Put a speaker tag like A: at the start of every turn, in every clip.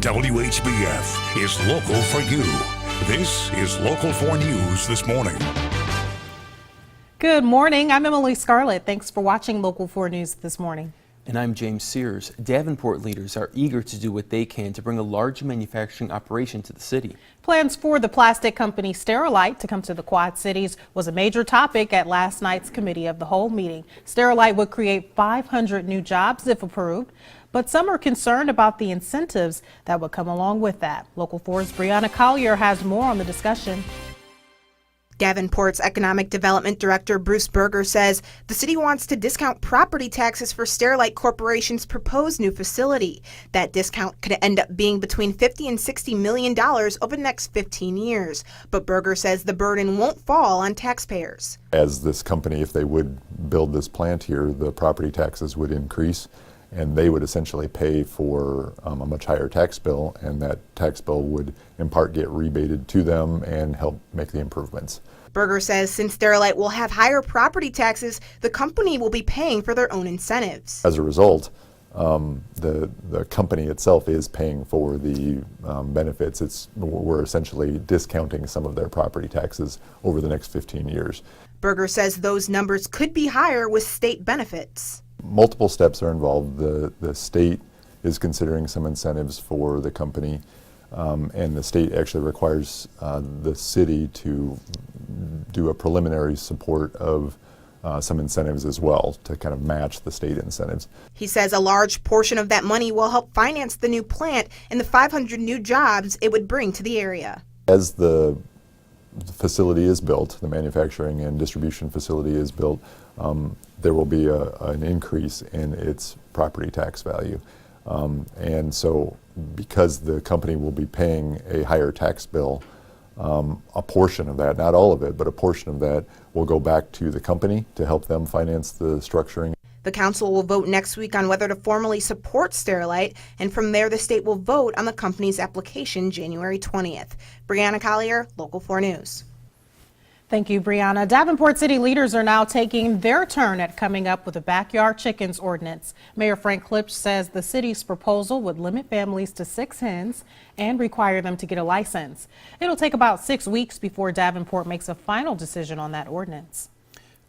A: WHBF is local for you. This is Local 4 News this morning.
B: Good morning. I'm Emily Scarlett. Thanks for watching Local 4 News this morning.
C: And I'm James Sears. Davenport leaders are eager to do what they can to bring a large manufacturing operation to the city.
B: Plans for the plastic company Scarlett to come to the Quad Cities was a major topic at last night's Committee of the Whole meeting. Scarlett would create 500 new jobs if approved, but some are concerned about the incentives that would come along with that. Local 4's Brianna Collier has more on the discussion.
D: Davenport's Economic Development Director Bruce Berger says the city wants to discount property taxes for Scarlett Corporation's proposed new facility. That discount could end up being between $50 and $60 million over the next 15 years. But Berger says the burden won't fall on taxpayers.
E: As this company, if they would build this plant here, the property taxes would increase, and they would essentially pay for a much higher tax bill, and that tax bill would in part get rebated to them and help make the improvements.
D: Berger says since Scarlett will have higher property taxes, the company will be paying for their own incentives.
E: As a result, the company itself is paying for the benefits. We're essentially discounting some of their property taxes over the next 15 years.
D: Berger says those numbers could be higher with state benefits.
E: Multiple steps are involved. The state is considering some incentives for the company, and the state actually requires the city to do a preliminary support of some incentives as well to kind of match the state incentives.
D: He says a large portion of that money will help finance the new plant and the 500 new jobs it would bring to the area.
E: As the facility is built, the manufacturing and distribution facility is built, there will be an increase in its property tax value. And so because the company will be paying a higher tax bill, a portion of that, not all of it, but a portion of that will go back to the company to help them finance the structuring.
D: The council will vote next week on whether to formally support Scarlett, and from there the state will vote on the company's application January 20th. Brianna Collier, Local 4 News.
B: Thank you, Brianna. Davenport City leaders are now taking their turn at coming up with a backyard chickens ordinance. Mayor Frank Klipsch says the city's proposal would limit families to 6 hens and require them to get a license. It'll take about 6 weeks before Davenport makes a final decision on that ordinance.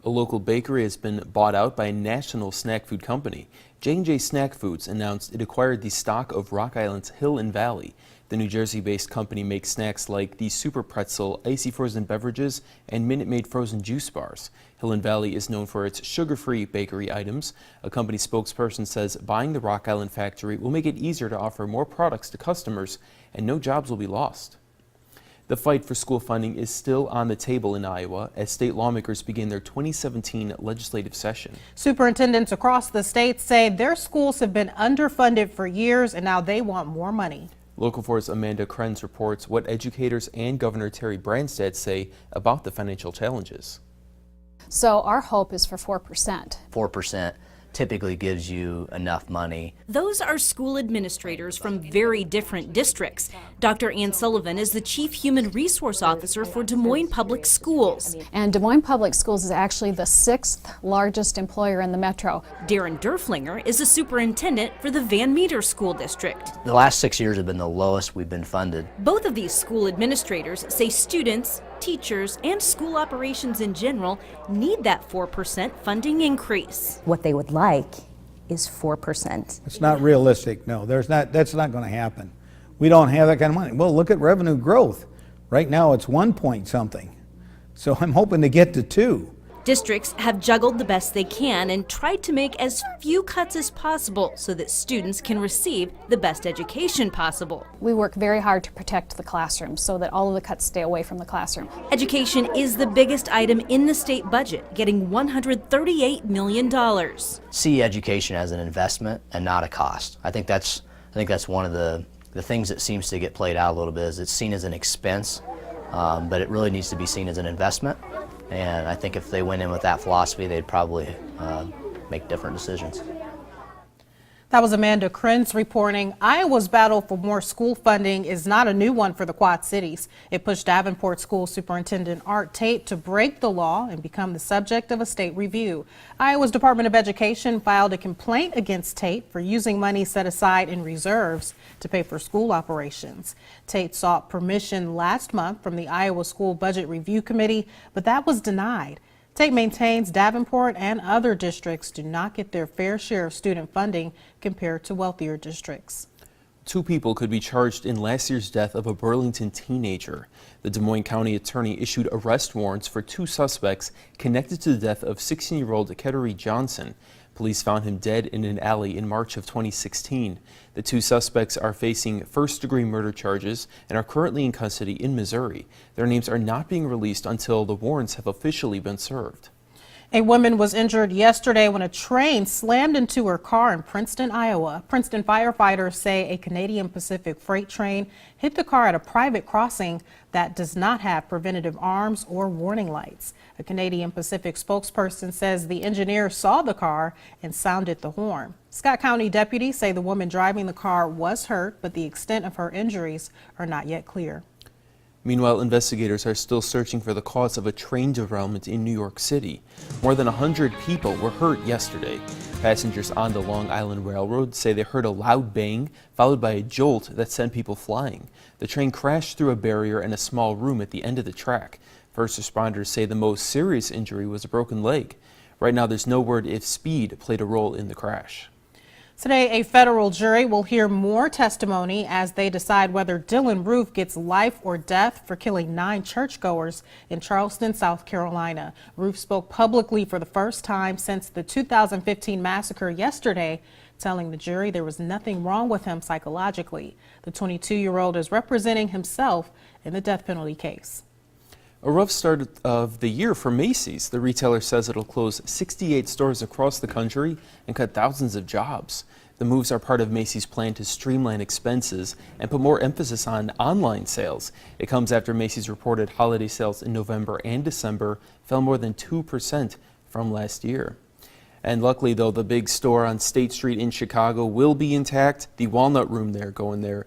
C: A local bakery has been bought out by a national snack food company. J&J Snack Foods announced it acquired the stock of Rock Island's Hill and Valley. The New Jersey-based company makes snacks like the Super Pretzel, icy frozen beverages, and Minute Maid frozen juice bars. Hill and Valley is known for its sugar-free bakery items. A company spokesperson says buying the Rock Island factory will make it easier to offer more products to customers, and no jobs will be lost. The fight for school funding is still on the table in Iowa as state lawmakers begin their 2017 legislative session.
B: Superintendents across the state say their schools have been underfunded for years and now they want more money.
C: Local 4's Amanda Krenz reports what educators and Governor Terry Branstad say about the financial challenges.
F: So our hope is for 4%.
G: 4% typically gives you enough money.
H: Those are school administrators from very different districts. Dr. Ann Sullivan is the Chief Human Resource Officer for Des Moines Public Schools.
F: And Des Moines Public Schools is actually the 6th largest employer in the metro.
H: Darren Derflinger is the superintendent for the Van Meter School District.
G: The last 6 years have been the lowest we've been funded.
H: Both of these school administrators say students, teachers, and school operations in general need that 4% funding increase.
I: What they would like is 4%.
J: It's not realistic. No, that's not going to happen. We don't have that kind of money. Well, look at revenue growth. Right now it's 1 point something. So I'm hoping to get to 2.
H: Districts have juggled the best they can and tried to make as few cuts as possible so that students can receive the best education possible.
F: We work very hard to protect the classroom so that all of the cuts stay away from the classroom.
H: Education is the biggest item in the state budget, getting $138 million.
G: See education as an investment and not a cost. I think that's one of the things that seems to get played out a little bit is it's seen as an expense, but it really needs to be seen as an investment. And I think if they went in with that philosophy, they'd probably make different decisions.
B: That was Amanda Krenz reporting. Iowa's battle for more school funding is not a new one for the Quad Cities. It pushed Davenport School Superintendent Art Tate to break the law and become the subject of a state review. Iowa's Department of Education filed a complaint against Tate for using money set aside in reserves to pay for school operations. Tate sought permission last month from the Iowa School Budget Review Committee, but that was denied. Tate maintains Davenport and other districts do not get their fair share of student funding compared to wealthier districts.
C: 2 people could be charged in last year's death of a Burlington teenager. The Des Moines County Attorney issued arrest warrants for 2 suspects connected to the death of 16-year-old Kettery Johnson. Police found him dead in an alley in March of 2016. The 2 suspects are facing first-degree murder charges and are currently in custody in Missouri. Their names are not being released until the warrants have officially been served.
B: A woman was injured yesterday when a train slammed into her car in Princeton, Iowa. Princeton firefighters say a Canadian Pacific freight train hit the car at a private crossing that does not have preventative arms or warning lights. A Canadian Pacific spokesperson says the engineer saw the car and sounded the horn. Scott County deputies say the woman driving the car was hurt, but the extent of her injuries are not yet clear.
C: Meanwhile, investigators are still searching for the cause of a train derailment in New York City. More than 100 people were hurt yesterday. Passengers on the Long Island Railroad say they heard a loud bang followed by a jolt that sent people flying. The train crashed through a barrier in a small room at the end of the track. First responders say the most serious injury was a broken leg. Right now, there's no word if speed played a role in the crash.
B: Today, a federal jury will hear more testimony as they decide whether Dylan Roof gets life or death for killing 9 churchgoers in Charleston, South Carolina. Roof spoke publicly for the first time since the 2015 massacre yesterday, telling the jury there was nothing wrong with him psychologically. The 22-year-old is representing himself in the death penalty case.
C: A rough start of the year for Macy's. The retailer says it'll close 68 stores across the country and cut thousands of jobs. The moves are part of Macy's plan to streamline expenses and put more emphasis on online sales. It comes after Macy's reported holiday sales in November and December fell more than 2% from last year. And luckily, though, the big store on State Street in Chicago will be intact. The Walnut Room there, going there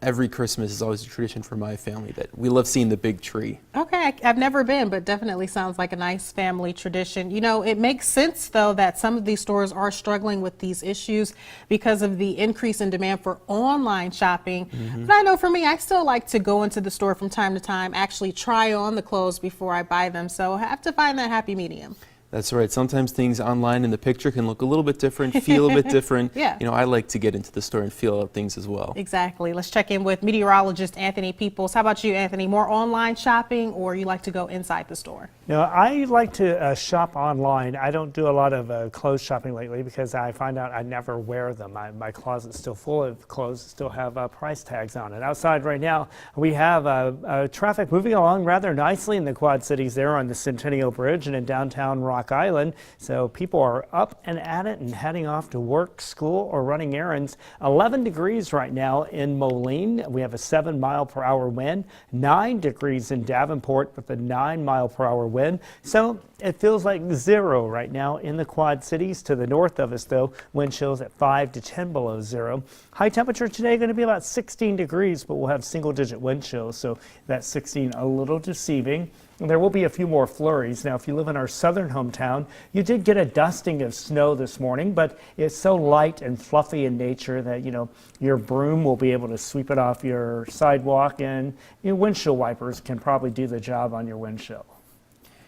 C: every Christmas is always a tradition for my family that we love seeing the big tree.
B: Okay, I've never been, but definitely sounds like a nice family tradition. You know, it makes sense, though, that some of these stores are struggling with these issues because of the increase in demand for online shopping. But I know for me, I still like to go into the store from time to time, actually try on the clothes before I buy them. So I have to find that happy medium.
C: That's right. Sometimes things online in the picture can look a little bit different, feel a bit different.
B: Yeah.
C: You know, I like to get into the store and feel out things as well.
B: Exactly. Let's check in with meteorologist Anthony Peoples. How about you, Anthony? More online shopping, or you like to go inside the store?
K: No, I like to shop online. I don't do a lot of clothes shopping lately because I find out I never wear them. My closet's still full of clothes that still have price tags on it. Outside right now, we have traffic moving along rather nicely in the Quad Cities there on the Centennial Bridge and in downtown Rock Island. So people are up and at it and heading off to work, school, or running errands. 11 degrees right now in Moline. We have a 7-mile-per-hour wind. 9 degrees in Davenport with a 9-mile-per-hour wind. So it feels like 0 right now in the Quad Cities. To the north of us, though, wind chills at 5 to 10 below 0. High temperature today going to be about 16 degrees, but we'll have single-digit wind chills, so that 16 a little deceiving. And there will be a few more flurries. Now, if you live in our southern hometown, you did get a dusting of snow this morning, but it's so light and fluffy in nature that, you know, your broom will be able to sweep it off your sidewalk, and your windshield wipers can probably do the job on your windshield.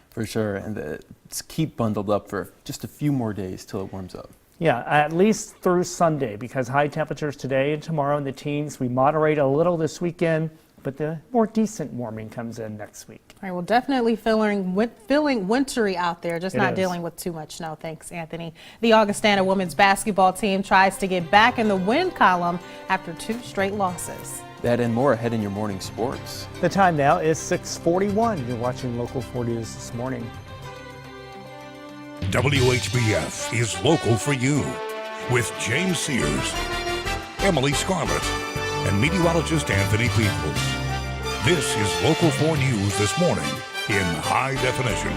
C: For sure, and keep bundled up for just a few more days till it warms up.
K: Yeah, at least through Sunday, because high temperatures today and tomorrow in the teens. We moderate a little this weekend, but the more decent warming comes in next week.
B: All right, well, definitely feeling wintry out there, just not dealing with too much snow. Thanks, Anthony. The Augustana women's basketball team tries to get back in the win column after 2 straight losses.
C: That and more ahead in your morning sports.
K: The time now is 6:41. You're watching Local 4 News this morning.
A: WHBF is local for you with James Sears, Emily Scarlett, and meteorologist Anthony Peoples. This is Local 4 News this morning in high definition.